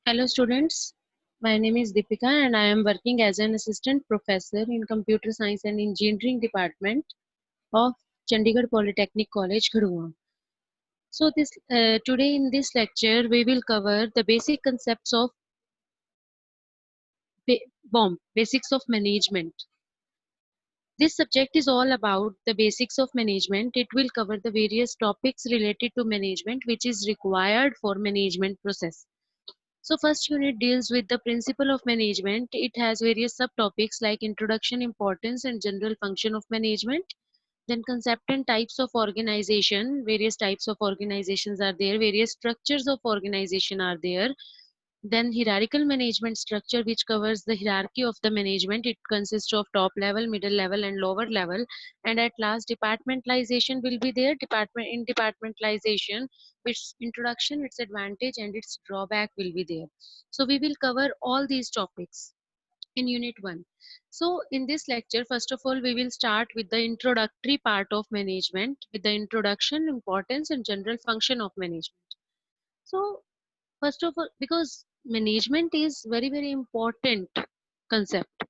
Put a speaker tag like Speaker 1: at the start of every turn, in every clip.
Speaker 1: Hello students, my name is Deepika and I am working as an assistant professor in Computer Science and Engineering Department of Chandigarh Polytechnic College, Gurgaon. So today in this lecture we will cover the basic concepts of basics of management. This subject is all about the basics of management. It will cover the various topics related to management which is required for management process. So first unit deals with the principle of management. It has various subtopics like introduction, importance and general function of management. Then concept and types of organization. Various types of organizations are there. Various structures of organization are there. Then hierarchical management structure, which covers the hierarchy of the management. It consists of top level, middle level and lower level. And at last departmentalization will be there. Departmentalization, its introduction, its advantage and its drawback will be there. So we will cover all these topics in unit 1. So in this lecture, first of all, we will start with the introductory part of management, with the introduction, importance and general function of management. So first of all, because management is very important concept,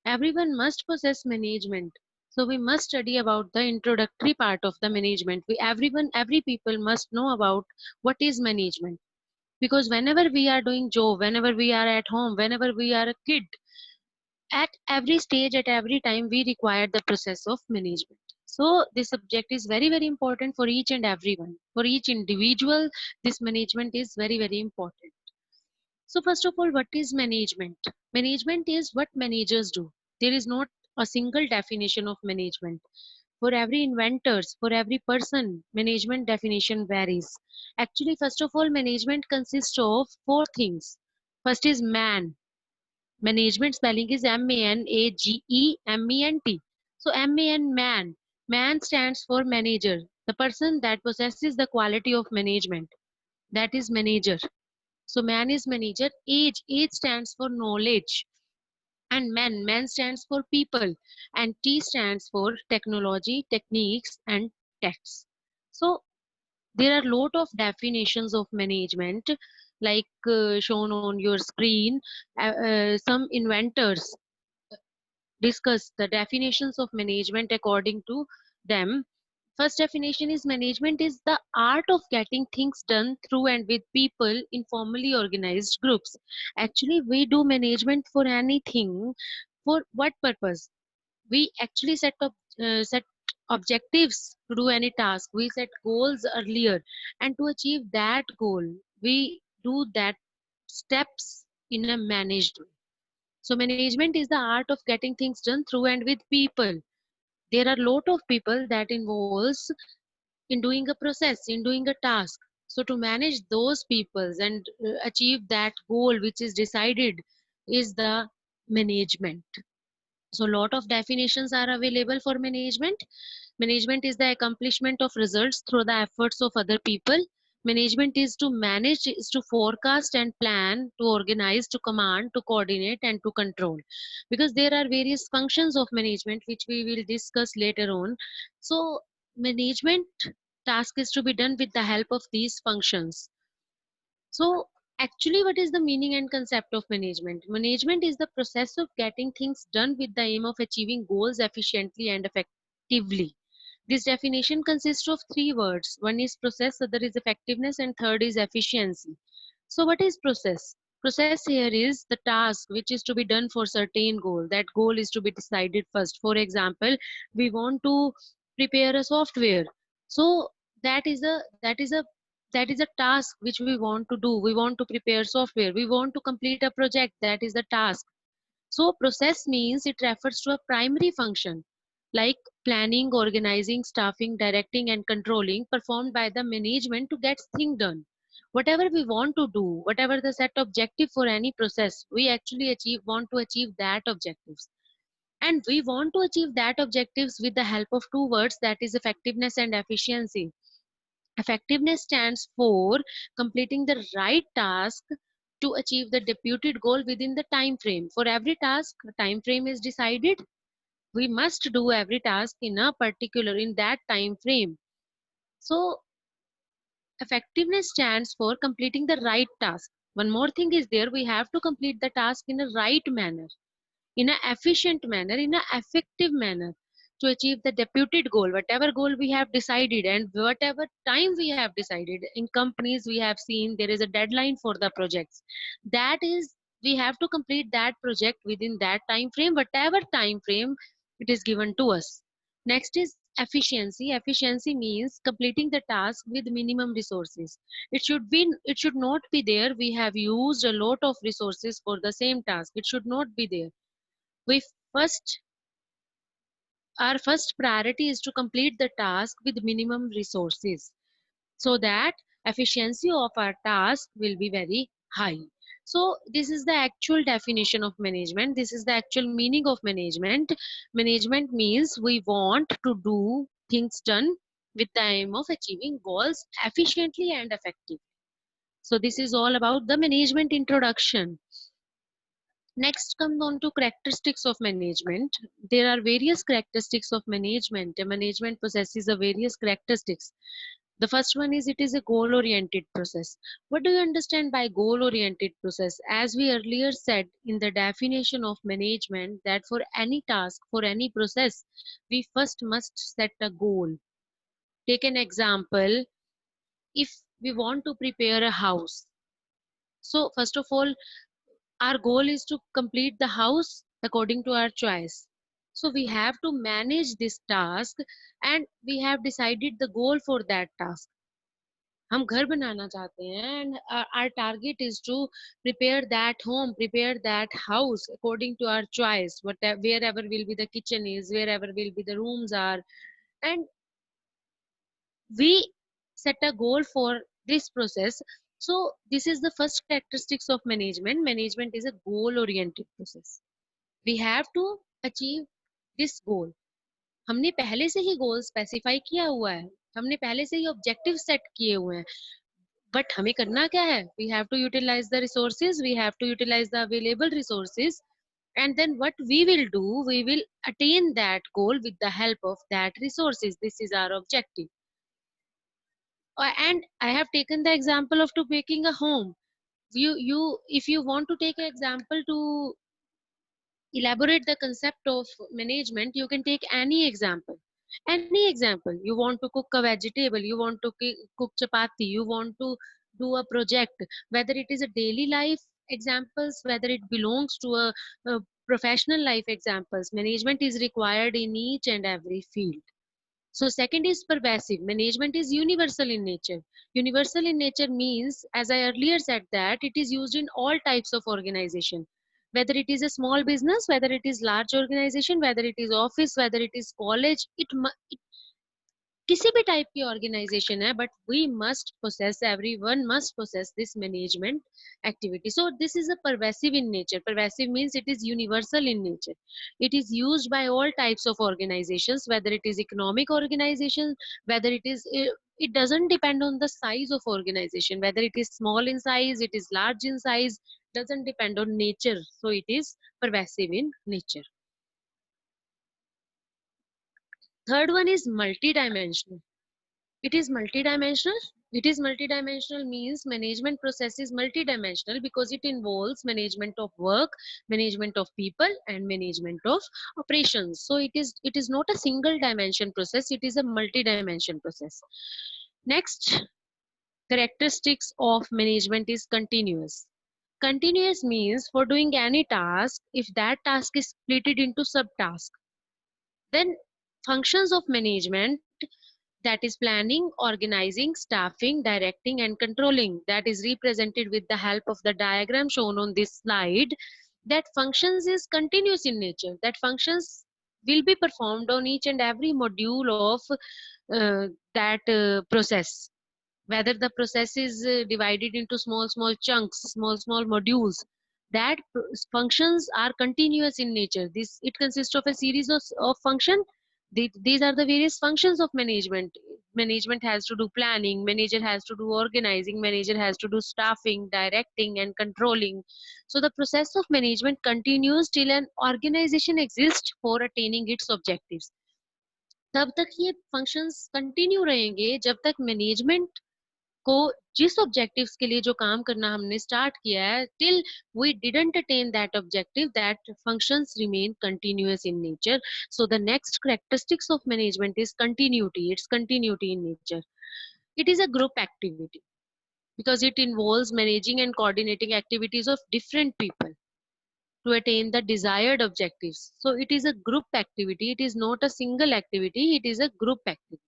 Speaker 1: everyone must possess management. So we must study about the introductory part of the management. Every people must know about what is management, because whenever we are doing job, whenever we are at home, whenever we are a kid, at every stage, at every time, we require the process of management. So this subject is very important for each and everyone. For each individual, this management is very important. So first of all, what is management? Management is what managers do. There is not a single definition of management. For every inventors, for every person, management definition varies. Actually, first of all, management consists of four things. First is man. Management spelling is MANAGEMENT. So MAN, man. Man stands for manager, the person that possesses the quality of management. That is manager. So man is manager. Age stands for knowledge. And man stands for people. And T stands for technology, techniques, and texts. So there are lot of definitions of management, like shown on your screen. Some inventors discuss the definitions of management according to them. First definition is management is the art of getting things done through and with people in formally organized groups. Actually, we do management for anything. For what purpose? We actually set objectives to do any task. We set goals earlier, and to achieve that goal, we do that steps in a managed way. So management is the art of getting things done through and with people. There are lot of people that involves in doing a process, in doing a task. So to manage those peoples and achieve that goal which is decided is the management. So lot of definitions are available for management. Management is the accomplishment of results through the efforts of other people. Management is to manage, is to forecast and plan, to organize, to command, to coordinate, and to control. Because there are various functions of management which we will discuss later on. So management task is to be done with the help of these functions. So actually, what is the meaning and concept of management? Management is the process of getting things done with the aim of achieving goals efficiently and effectively. This definition consists of three words. One is process, other is effectiveness, and third is efficiency. So what is process? Process here is the task which is to be done for certain goal. That goal is to be decided first. For example, we want to prepare a software. So that is a that is a that is a task which we want to do. We want to prepare software. We want to complete a project. That is the task. So process means it refers to a primary function like planning, organizing, staffing, directing, and controlling performed by the management to get things done. Whatever we want to do, whatever the set objective for any process, we actually want to achieve that objectives. And we want to achieve that objectives with the help of two words, that is effectiveness and efficiency. Effectiveness stands for completing the right task to achieve the deputed goal within the time frame. For every task, a time frame is decided. We must do every task in that time frame. So effectiveness stands for completing the right task. One more thing is there, we have to complete the task in a right manner, in an efficient manner, in an effective manner, to achieve the deputed goal, whatever goal we have decided and whatever time we have decided. In companies, we have seen there is a deadline for the projects. That is, we have to complete that project within that time frame, whatever time frame it is given to us. Next is efficiency. Efficiency means completing the task with minimum resources. It should not be there we have used a lot of resources for the same task. It should not be there. We first Our first priority is to complete the task with minimum resources, so that efficiency of our task will be very high. So this is the actual definition of management. This is the actual meaning of management. Management means we want to do things done with the aim of achieving goals efficiently and effectively. So this is all about the management introduction. Next comes on to characteristics of management. There are various characteristics of management. A management possesses a various characteristics. The first one is it is a goal oriented process. What do you understand by goal oriented process? As we earlier said in the definition of management, that for any task, for any process, we first must set a goal. Take an example. If we want to prepare a house, so first of all, our goal is to complete the house according to our choice. So we have to manage this task, and we have decided the goal for that task. हम घर बनाना चाहते हैं, and our target is to prepare that home, prepare that house according to our choice, whatever, wherever will be the kitchen is, wherever will be the rooms are. And we set a goal for this process. So this is the first characteristics of management. Management is a goal oriented process. We have to achieve this goal. हमने पहले से ही गोल specify किया हुआ है, हमने पहले से ही objective set किए हुए हैं, बट हमें करना क्या है? We have to utilise the resources, we have to utilise the available resources, and then what we will do, we will attain that goal with the help of that resources. This is our objective. And I have taken the example of to making a home. You if you want to take an example to elaborate the concept of management, you can take any example. You want to cook a vegetable, you want to cook chapati, you want to do a project, whether it is a daily life examples, whether it belongs to a professional life examples. Management is required in each and every field. So second is pervasive. Management is universal in nature. Universal in nature means, as I earlier said, that it is used in all types of organization. Whether it is a small business, whether it is large organization, whether it is office, whether it is college, it किसी भी type की organisation है, but we must possess, everyone must possess this management activity. So this is a pervasive in nature. Pervasive means it is universal in nature. It is used by all types of organizations, whether it is economic organization, whether it doesn't depend on the size of organization, whether it is small in size, it is large in size, doesn't depend on nature. So it is pervasive in nature. Third one is multidimensional. It is multidimensional. It is multidimensional means management process is multidimensional because it involves management of work, management of people, and management of operations. So it is not a single dimension process, it is a multi-dimension process. Next characteristics of management is continuous. Continuous means for doing any task, if that task is split into subtasks, then functions of management, that is planning, organizing, staffing, directing, and controlling, that is represented with the help of the diagram shown on this slide. That functions is continuous in nature. That functions will be performed on each and every module of that process, whether the process is divided into small chunks, small modules. That functions are continuous in nature. This it consists of a series of function. These are the various functions of management. Management has to do planning, manager has to do organizing, manager has to do staffing, directing, and controlling. So the process of management continues till an organization exists for attaining its objectives. तब तक ये functions continue रहेंगे जब तक management को जिस objectives के लिए जो काम करना हमने स्टार्ट किया है, till we didn't attain that objective, that functions remain continuous in nature. So the next characteristics of management is continuity. It's continuity in nature. It is a group activity because it involves managing and coordinating activities of different people to attain the desired objectives. So it is a group activity. It is not a single activity. It is a group activity.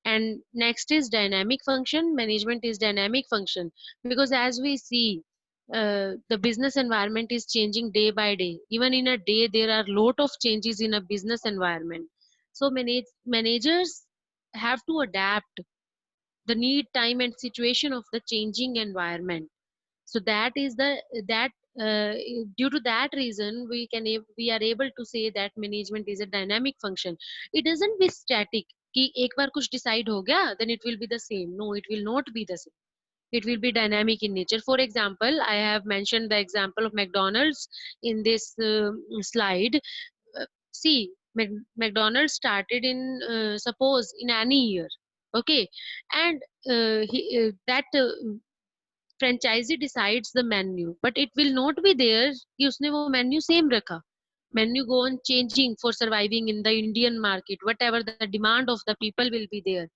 Speaker 1: And next is dynamic function. Management is dynamic function because as we see, the business environment is changing day by day. Even in a day, there are lot of changes in a business environment. So managers have to adapt the need, time, and situation of the changing environment. So that is the that due to that reason we are able to say that management is a dynamic function. It doesn't be static कि एक बार कुछ decide हो गया then it will be the same. No, it will not be the same. It will be dynamic in nature. For example, I have mentioned the example of McDonald's in this slide. See, McDonald's started in suppose in any year, okay, and that franchisee decides the menu, but it will not be there कि उसने वो menu same रखा. Menu go on changing for surviving in the Indian market. Whatever the demand of the people will be there.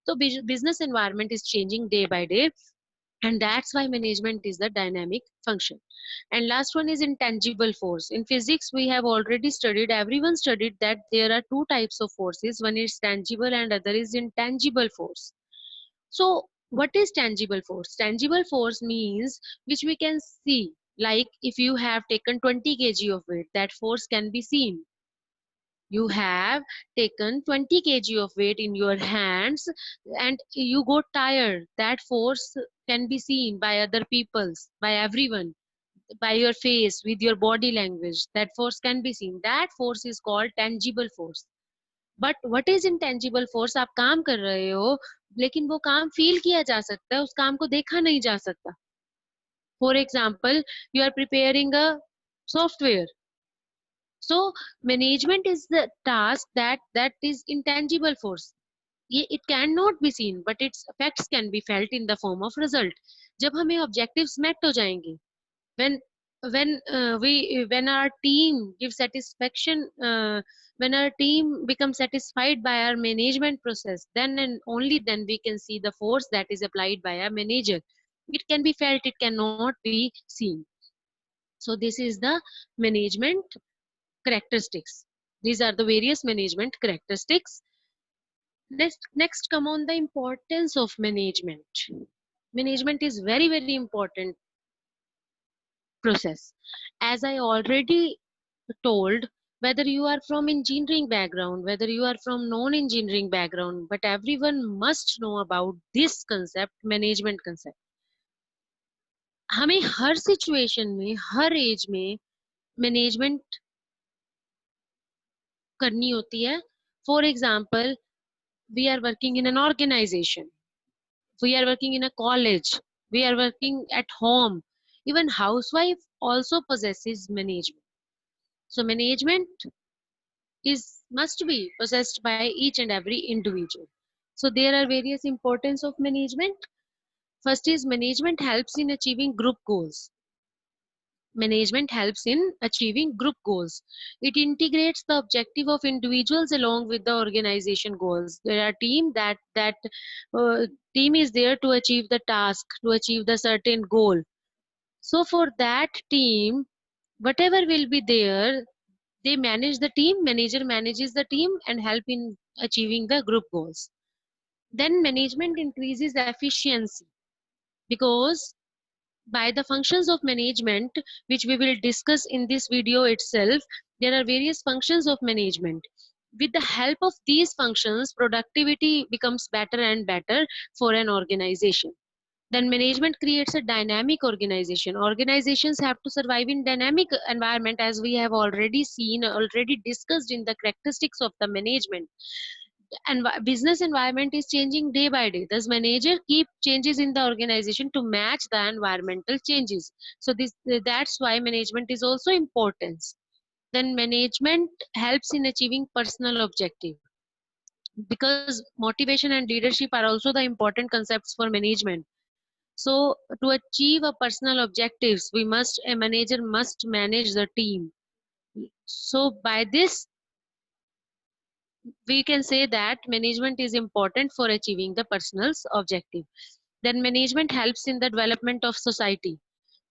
Speaker 1: So business environment is changing day by day, and that's why management is the dynamic function. And last one is intangible force. In physics, we have already studied. Everyone studied that there are two types of forces. One is tangible, and other is intangible force. So, what is tangible force? Tangible force means which we can see. Like if you have taken 20 kg of weight, that force can be seen. You have taken 20 kg of weight in your hands and you got tired. That force can be seen by other people's, by everyone, by your face, with your body language. That force can be seen. That force is called tangible force. But what is intangible force? आप काम कर रहे हो लेकिन वो काम feel किया जा सकता है, उस काम को देखा नहीं जा सकता. For example, you are preparing a software. So management is the task that is intangible force. It cannot be seen but its effects can be felt in the form of result. जब हमें objectives met हो जाएंगे, when when our team gives satisfaction, when our team becomes satisfied by our management process, then and only then we can see the force that is applied by a manager. It can be felt, it cannot be seen. So this is the management characteristics. These are the various management characteristics. Next come on the importance of management. Management is very important process. As I already told, whether you are from engineering background, whether you are from non-engineering background, but everyone must know about this concept, management concept. हमें हर situation में, हर as में management करनी होती है. For example, we are working in an organisation, we are working in a college, we are working at home. Even housewife also possesses management. So management is must be possessed by each and every individual. So there are various importance of management. First is management helps in achieving group goals. Management helps in achieving group goals. It integrates the objective of individuals along with the organization goals. There are uh, team is there to achieve the task, to achieve the certain goal. So for that team, whatever will be there, they manage the team, manager manages the team and help in achieving the group goals. Then management increases efficiency because by the functions of management, which we will discuss in this video itself, there are various functions of management. With the help of these functions, productivity becomes better and better for an organization. Then management creates a dynamic organization. Organizations have to survive in dynamic environment, as we have already seen, already discussed in the characteristics of the management. And business environment is changing day by day. Thus manager keep changes in the organization to match the environmental changes. So that's why management is also important. Then management helps in achieving personal objective. because motivation and leadership are also the important concepts for management. So to achieve a personal objectives, a manager must manage the team. So by this, we can say that management is important for achieving the personal's objective. Then management helps in the development of society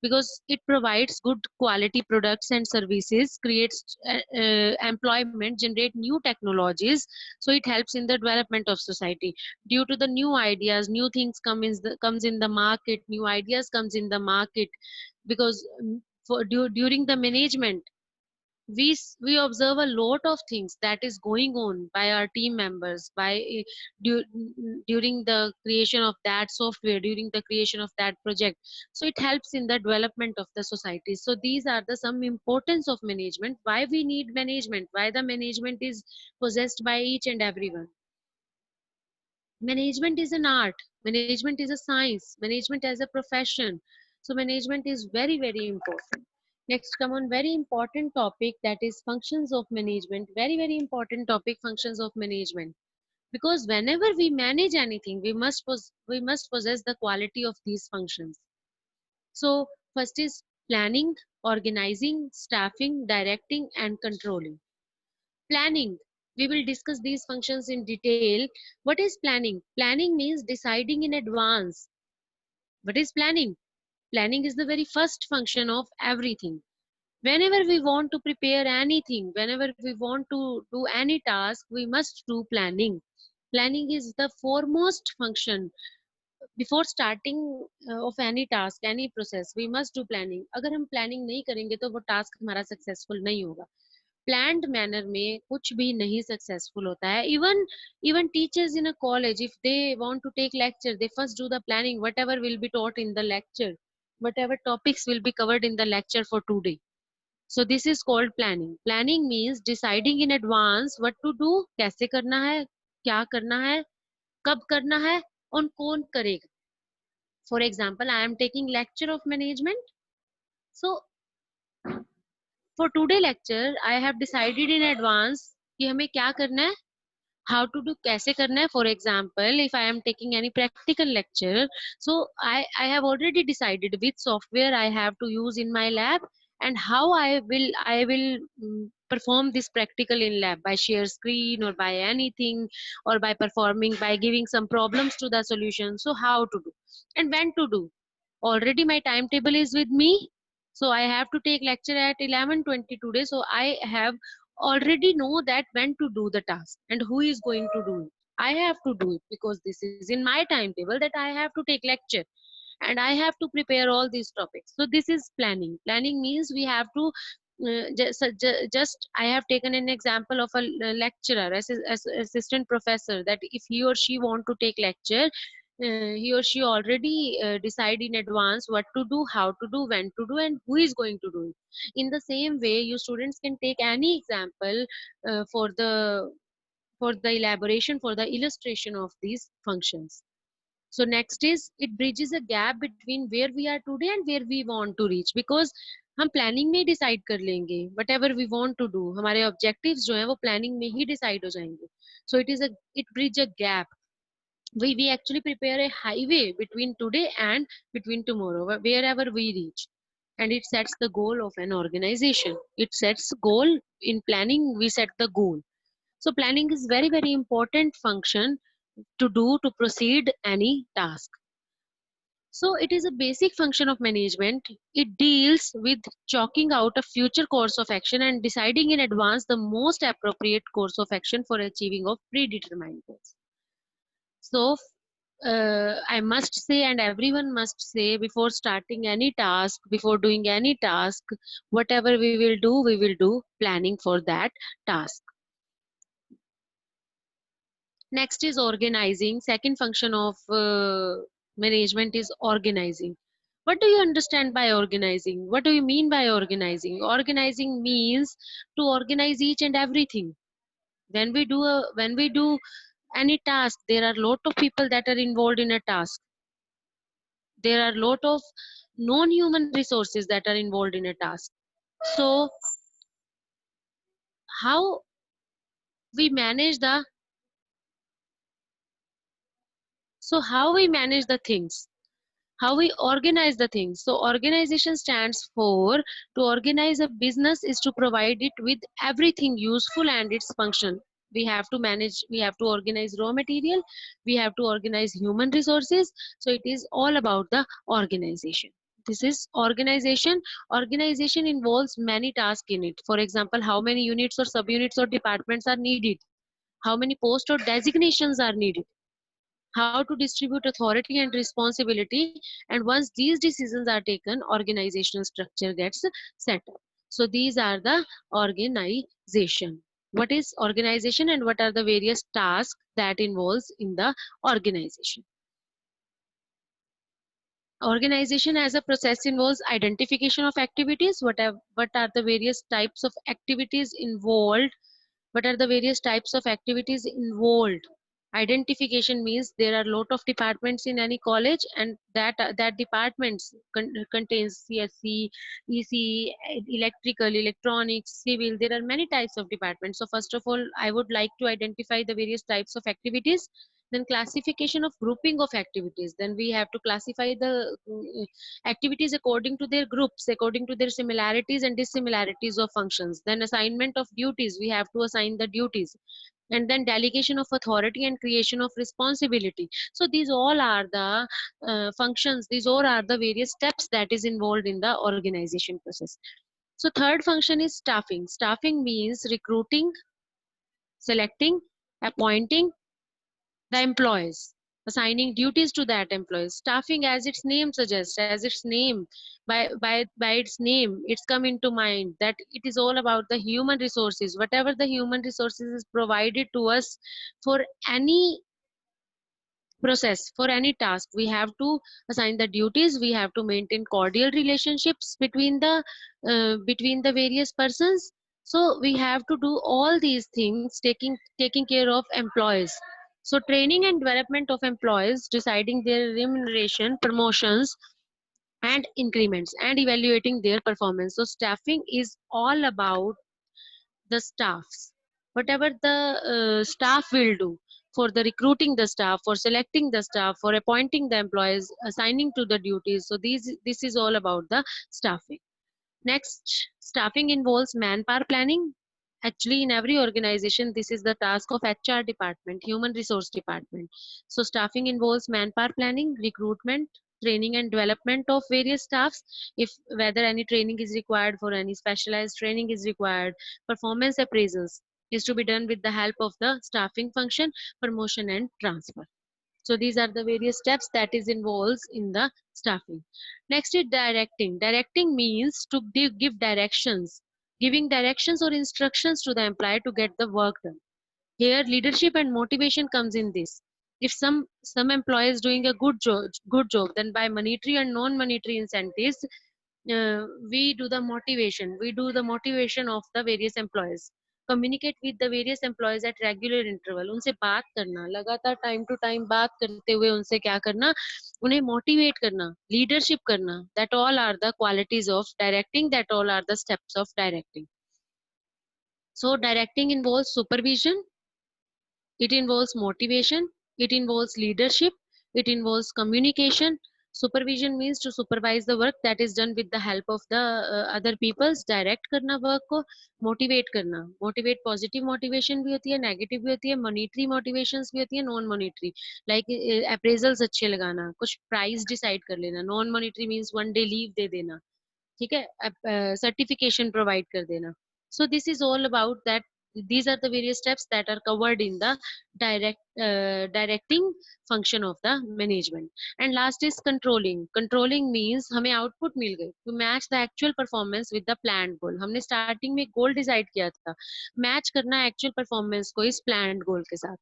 Speaker 1: because it provides good quality products and services, creates employment, generate new technologies. So it helps in the development of society. Due to the new ideas, new things comes in the market, new ideas comes in the market, because during the management, we observe a lot of things that is going on by our team members during the creation of that software, during the creation of that project. So it helps in the development of the society. So these are the some importance of management, why we need management, why the management is possessed by each and everyone. Management is an art, management is a science, management as a profession. So management is very, very important. Next come on very important topic, that is functions of management. Very, very important topic, functions of management. Because whenever we manage anything, we must possess the quality of these functions. So first is planning, organizing, staffing, directing, and controlling. Planning. We will discuss these functions in detail. What is planning? Planning means deciding in advance. What is planning? Planning is the very first function of everything. Whenever we want to prepare anything, whenever we want to do any task, we must do planning. Planning is the foremost function. Before starting of any task, any process, we must do planning. अगर हम planning नहीं करेंगे तो वो task हमारा successful नहीं होगा. Planned manner में कुछ भी नहीं successful होता है. Even teachers in a college, if they want to take lecture, they first do the planning, whatever will be taught in the lecture, whatever topics will be covered in the lecture for today. So this is called planning. Planning means deciding in advance what to do, कैसे करना है, क्या करना है, कब करना है, और कौन करेगा. For example, I am taking lecture of management. So for today lecture, I have decided in advance कि हमें क्या करना है, how to do, कैसे करना है. For example, if I am taking any practical lecture, so I have already decided which software I have to use in my lab, and how I will perform this practical in lab, by share screen or by anything, or by giving some problems to the solution. So how to do and when to do. Already my timetable is with me, so I have to take lecture at 11:20 today. So I have already know that when to do the task and who is going to do it. I have to do it because this is in my timetable, that I have to take lecture and I have to prepare all these topics. So this is planning. Planning means we have to just I have taken an example of a lecturer as assistant professor, that if he or she want to take lecture, he or she already decide in advance what to do, how to do, when to do, and who is going to do it. In the same way, you students can take any example for the elaboration, for the illustration of these functions. So next is, it bridges a gap between where we are today and where we want to reach, because हम planning में decide कर लेंगे whatever we want to do, हमारे objectives जो हैं वो planning में ही decide हो जाएंगे. So it bridge a gap. We actually prepare a highway between today and between tomorrow, wherever we reach. And it sets the goal of an organization. It sets goal. In planning, we set the goal. So planning is very, very important function to do to proceed any task. So it is a basic function of management. It deals with chalking out a future course of action and deciding in advance the most appropriate course of action for achieving of predetermined goals. So I must say, and everyone must say, before starting any task, before doing any task, whatever we will do planning for that task. Next is organizing. Second function of management is organizing. What do you understand by organizing? What do you mean by organizing? Organizing means to organize each and everything. When we do any task, there are lot of people that are involved in a task. There are lot of non-human resources that are involved in a task. So how we manage the So how we manage the things, how we organize the things. So organization stands for, to organize a business is to provide it with everything useful and its function. We have to manage, we have to organize raw material, we have to organize human resources. So it is all about the organization. This is organization. Organization involves many tasks in it. For example, how many units or subunits or departments are needed, how many posts or designations are needed, how to distribute authority and responsibility, and once these decisions are taken, organizational structure gets set up. So these are the organization. What is organization and what are the various tasks that involves in the organization? Organization as a process involves identification of activities. What are the various types of activities involved? What are the various types of activities involved? Identification means there are a lot of departments in any college, and that departments contains CSC, EC, electrical, electronics, civil. There are many types of departments. So first of all, I would like to identify the various types of activities. Then classification of grouping of activities. Then we have to classify the activities according to their groups, according to their similarities and dissimilarities of functions. Then assignment of duties, we have to assign the duties. And then delegation of authority and creation of responsibility. So these all are the functions, these all are the various steps that is involved in the organization process. So third function is staffing. Staffing means recruiting, selecting, appointing the employees, assigning duties to that employees. Staffing, as its name suggests, as its name, by its name, it's come into mind that it is all about the human resources. Whatever the human resources is provided to us for any process, for any task, we have to assign the duties, we have to maintain cordial relationships between the various persons. So we have to do all these things, taking care of employees. So training and development of employees, deciding their remuneration, promotions and increments, and evaluating their performance. So staffing is all about the staffs, whatever the staff will do for the recruiting the staff, for selecting the staff, for appointing the employees, assigning to the duties. So this is all about the staffing. Next, staffing involves manpower planning. Actually, in every organization, this is the task of HR department, human resource department. So staffing involves manpower planning, recruitment, training and development of various staffs. If whether any training is required, for any specialized training is required, performance appraisals is to be done with the help of the staffing function, promotion and transfer. So these are the various steps that is involved in the staffing. Next is directing. Directing means to give directions, giving directions or instructions to the employee to get the work done. Here leadership and motivation comes in this. If some employee is doing a good job, then by monetary and non-monetary incentives, we do the motivation of the various employees. Communicate with the various employees at regular interval, उनसे बात करना, लगातार time to time बात करते हुए उनसे क्या करना, उन्हें मोटिवेट करना, लीडरशिप करना. That all are the qualities of directing, that all are the steps of directing. So directing involves supervision, it involves motivation, it involves leadership, it involves communication. Supervision means to supervise the work that is done with the help of the other people's. Direct करना work को, motivate करना. Motivate, positive motivation भी होती है, negative भी होती है, monetary motivations भी होती है, non monetary. Like appraisals अच्छे लगाना, कुछ price decide कर लेना. Non monetary means one day leave दे देना. ठीक है, सर्टिफिकेशन प्रोवाइड कर देना. So this is all about that. These are the various steps that are covered in the directing function of the management. And last is controlling. Controlling means हमें output मिल गई to match the actual performance with the planned goal. हमने starting में goal decide किया था, match करना actual performance को इस planned goal के साथ.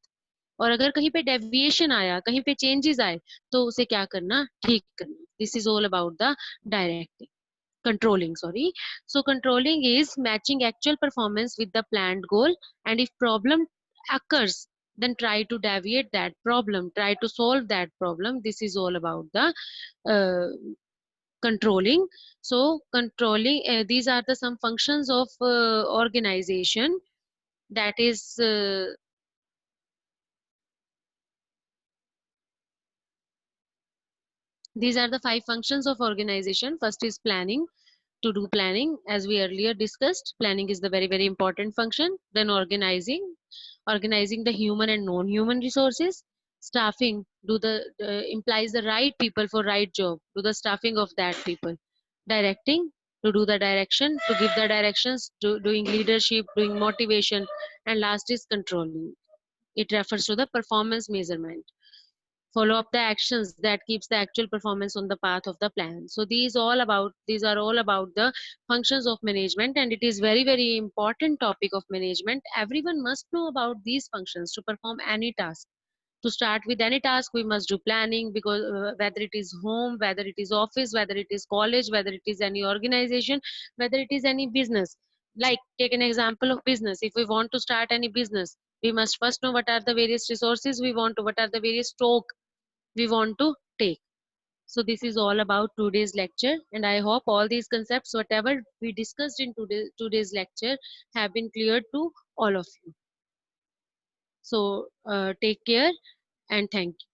Speaker 1: और अगर कहीं पे deviation आया, कहीं पे changes आए, तो उसे क्या करना, ठीक करना. This is all about the directing. Controlling, sorry. So controlling is matching actual performance with the planned goal, and if problem occurs, then try to deviate that problem, try to solve that problem. This is all about the uh, controlling. So controlling, these are the some functions of organization, that is These are the five functions of organization. First is planning. To do planning, as we earlier discussed, planning is the very, very important function. Then organizing the human and non-human resources. Staffing, do the implies the right people for right job, do the staffing of that people. Directing, to do the direction, to give the directions, to doing leadership, doing motivation. And last is controlling. It refers to the performance measurement. Follow up the actions that keeps the actual performance on the path of the plan. So these are all about the functions of management, and it is very, very important topic of management. Everyone must know about these functions to perform any task. To start with any task, we must do planning, because whether it is home, whether it is office, whether it is college, whether it is any organization, whether it is any business. Like, take an example of business. If we want to start any business, we must first know what are the various resources we want to, what are the various stock we want to take. So this is all about today's lecture, and I hope all these concepts, whatever we discussed in today's lecture, have been clear to all of you. So take care and thank you.